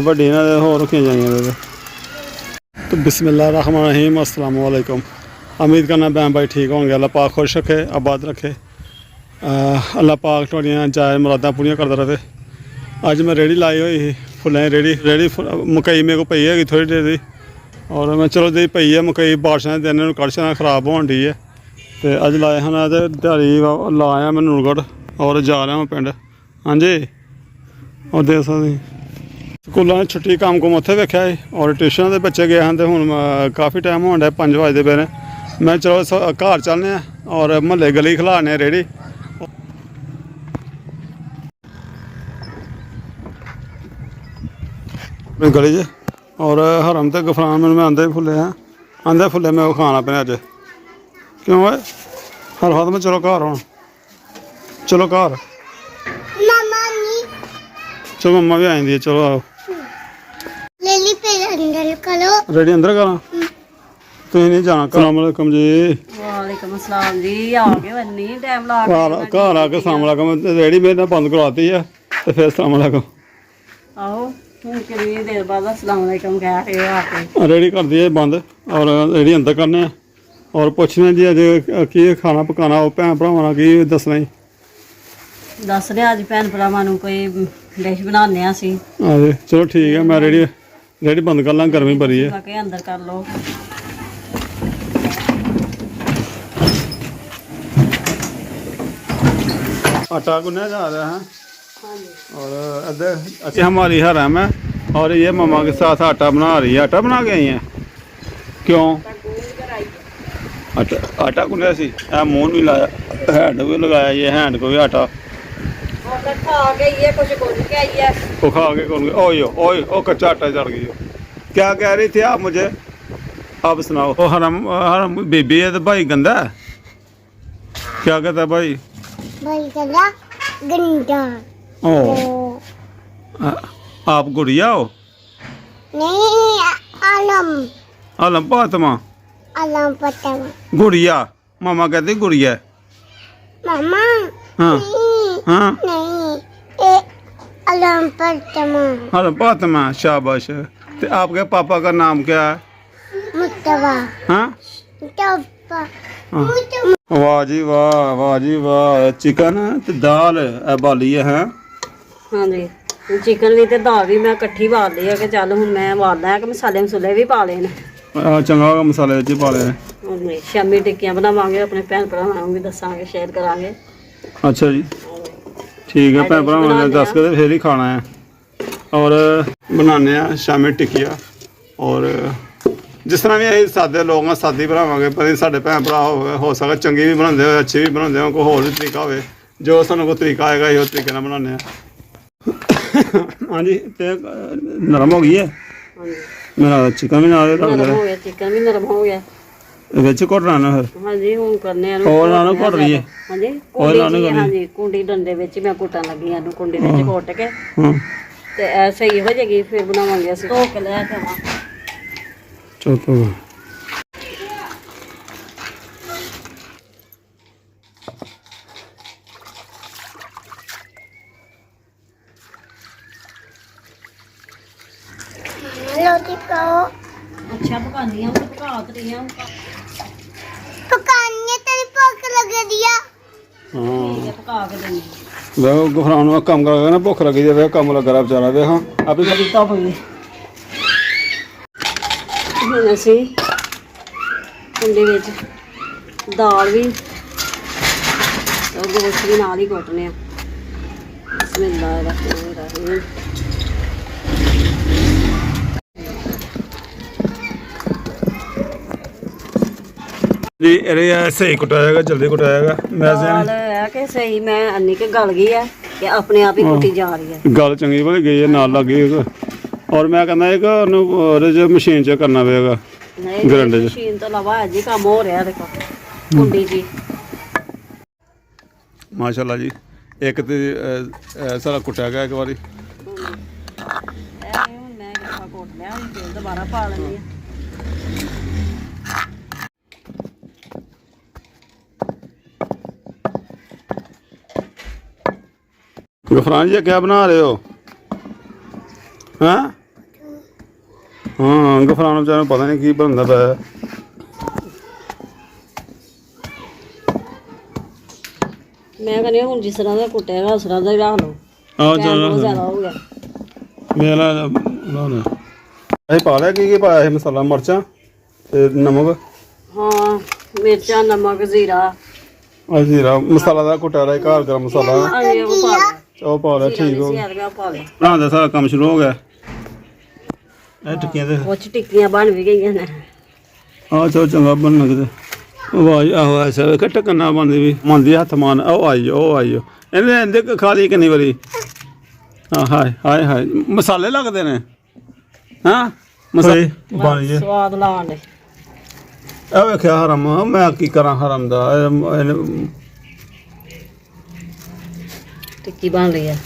ਵੱਡੀ ਇਹਨਾਂ ਦੇ ਹੋਰ ਰੱਖੀਆਂ ਜਾਈਆਂ तो बिस्मिल्लाहिर्रहमानिर्रहीम अस्सलाम वालेकुम। उम्मीद करना भैन भाई ठीक होंगे। अल्लाह पाक खुश रखे, आबाद रखे। अल्लाह पाक थोड़ियां जायज़ मुरादां पूरियां करता रहे। अज मैं रेहड़ी लाई हुई ही फुल्लें रेहड़ी मकई मेरे को पई है थोड़ी देर दी, और मैं चलो दी पई है मकई बारिशां के दिन कड़छा खराब होने डी है। तो अज लाए हैं तो दिहाड़ी लाया मैं नूरगढ़ और जा रहा हूँ पिंड। हाँ जी, और देख सकते स्कूलों ने छुट्टी काम कुम उत्थे वेख्या और ट्यूशन के बच्चे गए हैं। तो हूँ काफ़ी टाइम होने डे 5 बजते पे ने। मैं चलो घर चलने और महल्ले गली खिलाने रेहड़ी। गली च और हरम तो गफरान मैंने आंदे फुले हैं, आंदे फुले मैं खाना अपने अज क्यों है हर हाथ में। चलो घर हूँ, चलो घर, चलो मम्मा भी आई दी है। चलो आओ रेडी अंदर करा, तुम नहीं जाना। अस्सलाम वालेकुम जी। वालेकुम अस्सलाम जी। आ गए वन्नी टाइम ला घर आके अस्सलाम वालेकुम रेडी मेरे ने बंद करवाती है तो फिर अस्सलाम वालेकुम। आओ हूँ कितनी देर बाद अस्सलाम वालेकुम कह रहे आके रेडी कर दी है बंद और रेडी अंदर करने और पूछने जी अज की खाना पकाना वो भैन भरावां की दसना ही। दस रहे अज भैन भरावां नूं कोई डिश बनाने असीं। हाँ जी चलो ठीक है, मैं रेडी बंद कर ला, गर्मी बड़ी है। के अंदर कर लो। आटा गुनया जा रहा है और इधर अच्छी हमारी हरम है और ये मम्मा के साथ आटा बना रही है। आटा बना के आई है क्यों? आटा गुनया सी मून भी लाया, हैंड भी लगाया, ये हैंड को भी आटा वो खा के कौन ओए ओए ओ कच्चा आटा चढ़ गई। क्या कह रही थी आप मुझे, आप सुनाओ। ओ हरम बीबी है तो भाई गंदा है। क्या कहता है भाई? भाई गंदा गंदा। ओ आप गुड़िया हो? नहीं, आलम आलम फातिमा। आलम फातिमा गुड़िया, मामा कहती गुड़िया। मामा हाँ हाँ नहीं, ए आलम फातिमा। आलम फातिमा, शाबाश। तो आपके पापा का नाम क्या है? मुस्तफा। हाँ मुस्तफा। वाह जी वाह, वाह जी वाह। चिकन ते दाल बाली है। हाँ जी, चिकन भी ते दाल भी मैं इकट्ठी बाल ली है कि चल हुण मैं बालना है कि मसाले मसूले भी पा लेने। चंगा होगा मसाले च पा लेने। शामी टिक्कियां बनावांगे, अपने भैन भरावां नूं भी दसांगे, शेयर करांगे। अच्छा जी ठीक है, भैन भरावां ने दस के फिर ही खाना है। और बनाने शामी टिक्किया और जिस तरह भी अं सादे लोग हैं सादी बनावे, पर साढ़े भैन भरा हो सकता चंगी भी बनाते हो, अच्छी भी बनाते हो, कोई होर भी तरीका हो जो सानू कोई तरीका आएगा उस तरीके बनाने। हाँ जी तो नरम हो गई है मेरा चिकन भी नाल नरम हो गया, चिकन भी नरम हो गया। विच घोटना ना फिर? हाँ जी हुण करने और ना घोट रही है। हाँ जी कुंडी, हाँ जी कुंडी डंडे विच मैं कुटन लगी इहनूं कुंडी विच घोट के ते ऐ सही हो जाएगी। फिर बनावांगे असीं धो के ले के आवां। चलो रोटी खाओ। अच्छा पकानी है, पका तो रही हूं। पकाने तेरी भूख लग दिया। ठीक है पका के देनी। वे गफरान कम कर ना भुख लगी जाए, कम लगा रहा बेचारा। वे हाँ आप बड़ी धुप हुई हुण असीं कुंडी विच दाल भी और गोश्त भी नाल ही कुटने। बिस्मिल्लाहिर्रहमानिर्रहीम। जी अरे सही कुटा जाएगा, जल्दी कुटा जाएगा। दाल है कि सही मैं अन्नी के गल गई है कि अपने आप ही कुटी जा रही है। गल चंगी भली गई है, नाल लग गई। और मैं कहना है कि मशीन च करना पेगा ग्राइंडर च। मशीन तो इलावा है जी काम हो रहा है देखो कुंडी जी। माशाल्लाह जी एक तो सारा कुटिया गया एक बारी। मैं कोट लिया फिर दोबारा पा लेनी है। गफरान जी क्या बना रहे हो? हैं? हाँ गफरान बेचारे को पता नहीं की बनता पाया। मैं कहनी हूँ जिस तरह का कुटेगा उस तरह का ही रख लो। ਆਹ ਟਾਈਮ ਬਹੁਤ ਚਲ ਜ਼ਿਆਦਾ ਹੋ ਗਿਆ। ਮੇਰਾ ਲਾਉਣਾ ਅਸੀਂ ਪਾ ਲਿਆ ਕੀ ਪਾਇਆ ਇਹ ਮਸਾਲਾ ਮਿਰਚਾਂ ਤੇ ਨਮਕ ਹਾਂ ਮਿਰਚਾਂ ਨਮਕ ਜ਼ੀਰਾ ਆ ਜੀਰਾ ਮਸਾਲਾ ਦਾ ਕੁੱਟਿਆ ਦਾ ਘਰ ਗਰਮ ਮਸਾਲਾ ਅਜੇ ਉਹ ਪਾ ਲਿਆ। ਉਹ ਪਾ ਲਿਆ ਠੀਕ ਹੋ ਗਿਆ। ਸੀਰ ਪਾ ਲਿਆ। ਬਣਾਉਂਦਾ ਸਾਰਾ ਕੰਮ ਸ਼ੁਰੂ ਹੋ ਗਿਆ। ਇਹ ਟਿੱਕੀਆਂ ਤੇ ਉਹ 'ਚ ਟਿੱਕੀਆਂ ਬਣ ਵੀ ਗਈਆਂ ਨੇ। ਆ ਚੋ ਚੰਗਾ ਬਣਨ ਕਿਤੇ ਆਵਾਜ਼ ਆਹੋ ਐਸਾ ਵੇ ਕੱਟ ਕੰਨਾ ਬੰਦੀ ਵੀ ਮੰਦੀ ਹੱਥ ਮਾਨ ਉਹ ਆਈ ਇਹਦੇ ਖਾ ਲਈ ਕਿੰਨੀ ਵਾਰੀ। ਹਾਂ ਹਾਏ ਮਸਾਲੇ ਲੱਗਦੇ ਨੇ ਹਾਂ ਮਸਾਲੇ ਬਣ ਜੇ ਸਵਾਦ ਲਾਣ ਦੇ। ਇਹ ਵੇਖਿਆ ਹਰਮ ਮੈਂ ਕੀ ਕਰਾਂ ਹਰਮ ਦਾ ਟਿੱਕੀ ਬਣ ਰਹੀ ਹੈ।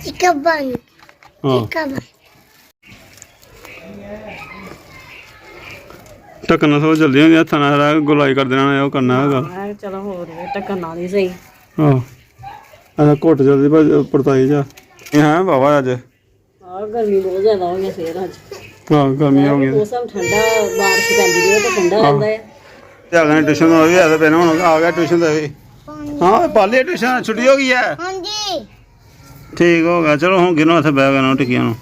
Ikaban. ਹਾਂ Ikaban. ਢੱਕਣਾ ਸੋ ਜਲਦੀ ਹੁੰਦੀ ਹੱਥਾਂ ਨਾਲ ਗੁਲਾਈ ਕਰ ਦੇਣਾ ਉਹ ਕਰਨਾ ਹੈਗਾ। ਮੈਂ ਕਿਹਾ ਚਲੋ ਹੋਰ ਵੀ ਢੱਕਣ ਨਾਲ ਹੀ ਸਹੀ। ਹਾਂ ਇਹ ਘੁੱਟ ਜਲਦੀ ਪਰਤਾਈ ਜਾ ਇਹ ਹੈ ਬਾਬਾ ਅੱਜ ਆਹ ਗਰਮੀ ਬਹੁਤ ਜ਼ਿਆਦਾ ਹੋ ਗਈ ਫੇਰ ਅੱਜ। ਹਾਂ ਗਰਮੀ ਹੋ ਗਈ ਮੌਸਮ ਠੰਡਾ ਬਾਰਿਸ਼ ਪੈਂਦੀ ਰਹੀ ਤਾਂ ਠੰਡਾ ਰਹਿੰਦਾ ਹੈ। ਤੇ ਆ ਗਏ ਟਿਊਸ਼ਨ ਤੋਂ ਵੀ ਆ ਤਾਂ ਪਹਿਲਾਂ ਹੁਣ ਆ ਗਿਆ ਟਿਊਸ਼ਨ ਦਾ ਵੀ ਹਾਂ ਪਾਲੀ ਟਿਊਸ਼ਨ ਛੁੱਟੀ ਹੋ ਗਈ ਹੈ Hanji. ਠੀਕ ਹੋ ਗਿਆ ਚਲੋ ਹੁਣ ਗਿਨੋ ਇੱਥੇ ਬਹਿ ਗਏ ਨਾ ਟਿੱਕੀਆਂ ਨੂੰ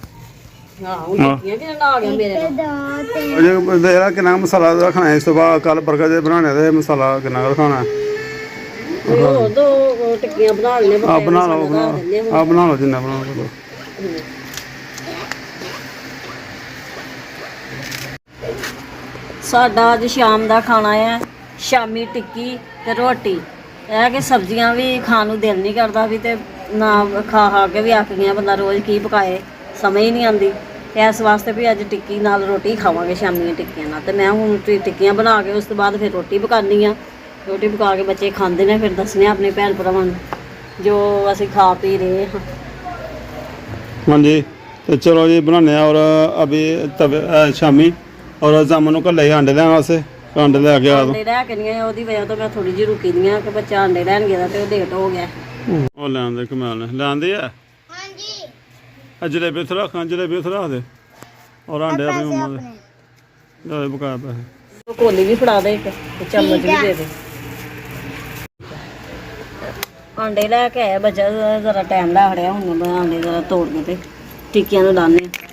ਹਾਂ ਹੁਣ ਟਿੱਕੀਆਂ ਕਿਹਨਾਂ ਆ ਗਿਆ ਮੇਰੇ ਨਾਲ। Dati. ਉਹ ਜੇ ਦੇਰਾ ਕਿੰਨਾ ਮਸਾਲਾ ਰੱਖਣਾ ਇਸ ਤੋਂ ਬਾਅਦ ਕੱਲ ਬਰਗਰ ਦੇ ਬਣਾਉਣੇ ਤੇ ਮਸਾਲਾ ਕਿੰਨਾ ਰੱਖਣਾ ਉਹ ਦੋ ਟਿੱਕੀਆਂ ਬਣਾ ਲੈਣੇ ਆ ਬਣਾ ਲਓ ਆ ਬਣਾ ਲਓ ਜਿੰਨਾ ਬਣਾ ਲਓ ਸਾਡਾ ਅੱਜ ਸ਼ਾਮ ਦਾ ਖਾਣਾ ਹੈ ਸ਼ਾਮੀ ਟਿੱਕੀ ਤੇ ਰੋਟੀ। ਇਹ ਕਿ ਸਬਜ਼ੀਆਂ ਵੀ ਖਾਣ ਨੂੰ ਦਿਲ ਨਹੀਂ ਕਰਦਾ ਵੀ ਤੇ ਨਾ ਖਾ ਕੇ ਵੀ ਅੱਕ ਗਈਆਂ ਬੰਦਾ ਰੋਜ਼ ਕੀ ਪਕਾਏ ਸਮਝ ਹੀ ਨਹੀਂ ਆਉਂਦੀ। ਤੇ ਇਸ ਵਾਸਤੇ ਵੀ ਅੱਜ ਟਿੱਕੀ ਨਾਲ ਰੋਟੀ ਖਾਵਾਂਗੇ ਸ਼ਾਮੀ ਟਿੱਕੀਆਂ ਨਾਲ। ਤੇ ਮੈਂ ਹੁਣ ਟਿੱਕੀਆਂ ਬਣਾ ਕੇ ਉਸ ਤੋਂ ਬਾਅਦ ਫਿਰ ਰੋਟੀ ਪਕਾਉਣੀ ਆ। ਰੋਟੀ ਪਕਾ ਕੇ ਬੱਚੇ ਖਾਂਦੇ ਨੇ ਫਿਰ ਦੱਸਣੇ ਆਪਣੇ ਭੈਣ ਭਰਾਵਾਂ ਨੂੰ ਜੋ ਅਸੀਂ ਖਾ ਪੀ ਰਹੇ ਹਾਂ। ਹਾਂਜੀ ਤੇ ਚਲੋ ਜੀ ਬਣਾਉਂਦੇ ਆ ਔਰ ਅਭੀ ਤਵੇ ਸ਼ਾਮੀ ਔਰ ਜਾਮਨ ਨੂੰ ਘੱਲੇ ਆਂਡੇ ਲੈਣ ਵਾਸਤੇ ਆਂਡੇ ਲੈ ਕੇ ਆ ਦੋ ਅੰਡੇ ਲੈ ਕੇ ਨਹੀਂ ਆਏ ਉਹਦੀ ਵਜ੍ਹਾ ਤੋਂ ਮੈਂ ਥੋੜੀ ਜਿਹੀ ਰੁਕੀ ਦੀਆਂ ਕਿ ਬੱਚਾ ਅੰਡੇ ਲੈਣ ਗਿਆ ਤੇ ਉਹ ਲੇਟ ਹੋ ਗਿਆ। ਉਹ ਲੈਣ ਦੇ ਕਮਾਲ ਨੇ ਲੈਂਦੇ ਆ Hanji. ਆ ਜਲੇਬੀ ਉੱਥੇ ਰੱਖ ਜਲੇਬੀ ਉੱਥੇ ਰੱਖ ਦੇ ਔਰ ਆਂਡੇ ਆਪਣੀ ਮੰਮਾ ਦੇ ਲੈ ਬਕਾ ਪੈਸੇ ਉਹ ਕੋਲੀ ਵੀ ਫੜਾ ਦੇ ਇੱਕ ਤੇ ਚਮਚ ਵੀ ਦੇ ਦੇ। ਆਂਡੇ ਲੈ ਕੇ ਆਏ ਬੱਚਾ ਜ਼ਰਾ ਟਾਈਮ ਲਾ ਖੜਿਆ ਹੁਣ ਮੈਂ ਆਂਡੇ ਜ਼ਰਾ ਤੋੜ ਕੇ ਤੇ ਟਿੱਕੀਆਂ ਨੂੰ ਲਾਣੇ ਆ।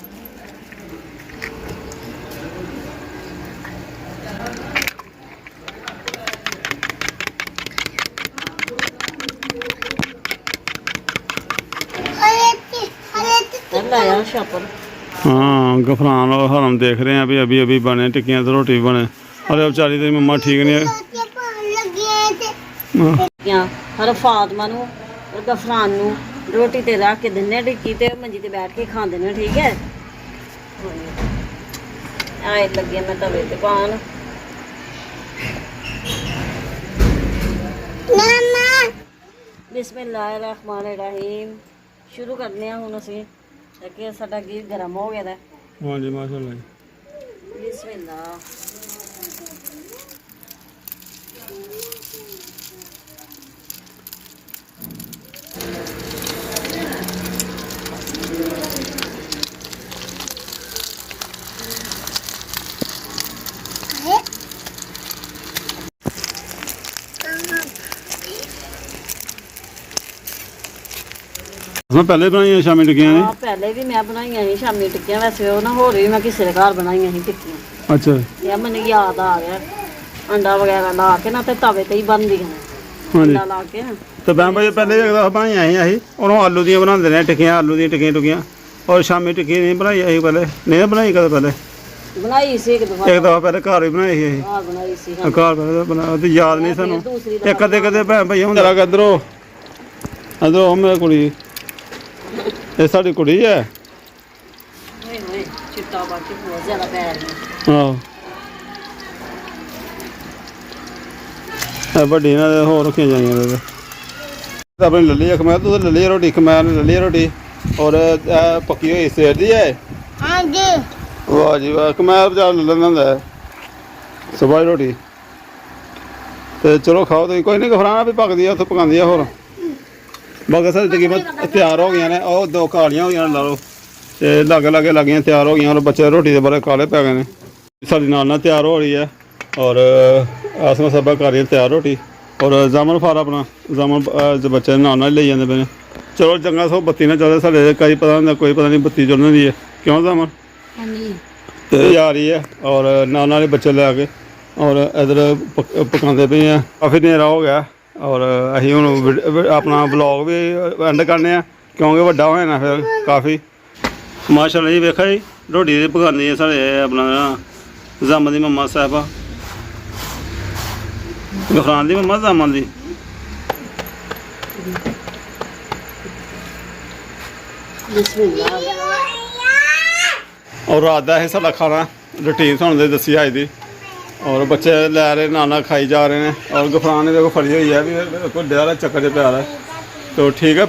ਲੈ ਆ ਸ਼ਾਪਰ हाँ गफरान और हरम देख रहे हैं अभी अभी अभी बने टिक्कियाँ तो रोटी भी बने अरे बेचारी तेरी मम्मा ठीक नहीं है Dati pa lagi ate. हाँ, ਜਾਂ ਹਰ ਫਾਤਮਾ ਨੂੰ ਔਰ ਗਫਰਾਨ ਨੂੰ ਰੋਟੀ ਤੇ ਰੱਖ ਕੇ ਦਿੰਨੇ ਆ ਟਿੱਕੀ ਤੇ ਮੰਜੀ ਤੇ ਬੈਠ ਕੇ ਖਾਂਦੇ ਨੇ ਠੀਕ ਹੈ। ਆਏ ਲੱਗੇ ਮੈਂ ਤਵੇ ਤੇ ਪਾਣ Mama. ਬਿਸਮਿਲ੍ਲਾਹਿਰ ਰਹਿਮਾਨਿਰ ਰਹੀਮ ਸ਼ੁਰੂ ਕਰਨੇ ਆ ਹੁਣ ਅਸੀਂ ਕਿ ਸਾਡਾ ਘੀ ਗਰਮ ਹੋ ਗਿਆ ਦਾ। हाँ जी माशाल्लाह ਬਿਸਮਿਲ੍ਲਾ मैं पहले बनाई शामी टिक्कियाँ ने ਆ ਪਹਿਲੇ ਵੀ ਮੈਂ ਬਣਾਈਆਂ ਸੀ ਸ਼ਾਮੀ ਟਿੱਕੀਆਂ ਵੈਸੇ ਉਹ ਨਾ ਹੋਰ ਵੀ ਮੈਂ ਕਿਸੇ ਦੇ ਘਰ ਬਣਾਈਆਂ ਸੀ ਟਿੱਕੀਆਂ। अच्छा ਇਹ ਮੈਨੂੰ ਯਾਦ ਆ ਗਿਆ ਅੰਡਾ ਵਗੈਰਾ ਲਾ ਕੇ ਨਾ ਤੇ ਤਵੇ ਤੇ ਹੀ ਬਣਦੀਆਂ ਨੇ हाँ जी ਅੰਡਾ ਲਾ ਕੇ ਨਾ। तो मैं भाई पहले एक दफा बनाई आई असी और आलू दियाँ बनाते रहे टिक्कियां आलू दी टिक्कियां टुक्कियां और शामी टिक्की नहीं बनाई असी पहले नहीं बनाई कद पहले ਬਣਾਈ ਸੀ ਇੱਕ ਦਫਾ एक दफा पहले घर भी बनाई ही ਆ ਬਣਾਈ ਸੀ घर पहले बना तो याद नहीं सानू ਦੂਸਰੀ एक कदे कदे भैन भाई हुंदा इधरो इधरो मेरी कुड़ी ये साडी कुड़ी है ਓਏ ਹੋਏ ਚਿੱਟਾ ਬਾਕੀ ਬਹੁਤ ਜ਼ਿਆਦਾ ਪੈ ਰਿਹਾ। ਆਹੋ ਇਹ ਵੱਡੀ ਨਾਲ ਹੋਰ ਰੱਖੀਆਂ ਜਾਈਆਂ ਨੇ ਤਾਂ ਆਪਣੀ ਲੱਲੀ ਖਮੈਰ ਤੂੰ ਤਾਂ ਲੱਲੀ ਰੋਟੀ ਖਮੈਰ ਨੇ ਲੱਲੀ ਰੋਟੀ ਔਰ ਇਹ ਪੱਕੀ ਹੋਈ ਸਵੇਰ ਦੀ ਹੈ Hanji. ਵਾਹ ਜੀ ਵਾਹ ਖਮੈਰ ਬਚਾ ਲੈ ਲੈਂਦਾ ਹੁੰਦਾ ਸਵੇਰ ਰੋਟੀ ਤੇ ਚਲੋ ਖਾਓ ਤੁਸੀਂ, ਕੋਈ ਨਹੀਂ ਗਫਰਾਣਾ ਵੀ ਪੱਕਦੀ ਆ ਉੱਥੇ ਪਕਾਉਂਦੀ ਆ ਹੋਰ। ਬਾਕੀ ਸਾਰੇ ਤਕਰੀਬਨ ਤਿਆਰ ਹੋ ਗਈਆਂ ਨੇ, ਉਹ 2 ਕਾਲੀਆਂ ਹੋ ਗਈਆਂ ਲਾ ਲਓ, ਤੇ ਲਾਗੇ ਲਾਗੇ ਲੱਗੀਆਂ ਤਿਆਰ ਹੋ ਗਈਆਂ। ਔਰ ਬੱਚੇ ਰੋਟੀ ਦੇ ਬੜੇ ਕਾਲੇ ਪੈ ਗਏ ਨੇ। ਸਾਡੀ ਨਾਲ ਤਿਆਰ ਹੋ ਰਹੀ ਹੈ ਔਰ ਆਸਮਾ ਸਭਾ ਕਰ ਰਹੀ ਹੈ ਤਿਆਰ ਰੋਟੀ। ਔਰ ਜਾਮਨ ਫਾਰ ਆਪਣਾ ਜਾਮਨ ਬੱਚੇ ਨਾਲ ਹੀ ਲਈ ਜਾਂਦੇ ਪਏ ਨੇ। ਚਲੋ ਚੰਗਾ ਸੋ ਬੱਤੀ ਨਾ ਚੱਲਦੇ ਸਾਡੇ ਕਈ ਪਤਾ ਹੁੰਦਾ, ਕੋਈ ਪਤਾ ਨਹੀਂ ਬੱਤੀ ਚੱਲਣ ਦੀ ਹੈ ਕਿਉਂ ਜਾਮਨ ਤੇ ਜਾ ਰਹੀ ਹੈ। ਔਰ ਨਾਲ ਹੀ ਬੱਚੇ ਲੈ ਕੇ ਔਰ ਇਧਰ ਪਕਾਉਂਦੇ ਪਏ ਆ। ਕਾਫੀ ਹਨੇਰਾ ਹੋ ਗਿਆ ਔਰ ਅਸੀਂ ਹੁਣ ਆਪਣਾ ਵਲੌਗ ਵੀ ਐਂਡ ਕਰਨੇ ਆ ਕਿਉਂਕਿ ਵੱਡਾ ਹੋ ਜਾਣਾ ਫਿਰ ਕਾਫੀ। ਮਾਸ਼ਾਅੱਲਾ ਜੀ ਵੇਖਿਆ ਜੀ ਰੋਟੀ ਦੀ ਪਕਾਉਂਦੀ ਹੈ ਸਾਡੇ ਆਪਣਾ ਜਾਮਨ ਦੀ ਮੰਮਾ ਸਾਹਿਬਾ, ਗਫਰਾਨ ਦੀ ਮੰਮਾ ਜਾਮਨ ਦੀ। ਔਰ ਰਾਤ ਦਾ ਇਹ ਸਾਡਾ ਖਾਣਾ ਰੂਟੀਨ ਤੁਹਾਨੂੰ ਦੇ ਦੱਸੀ ਅੱਜ ਦੀ। ਔਰ ਬੱਚੇ ਲੈ ਰਹੇ ਨਾਨਾ ਖਾਈ ਜਾ ਰਹੇ ਨੇ। ਔਰ ਗਫਰਾਨ ਨੇ ਦੇਖੋ ਫੜੀ ਹੋਈ ਹੈ ਵੀ ਕੋਈ ਡਿਆ ਚੱਕਰ 'ਚ ਪਿਆ ਹੈ। ਤੋ ਠੀਕ ਹੈ।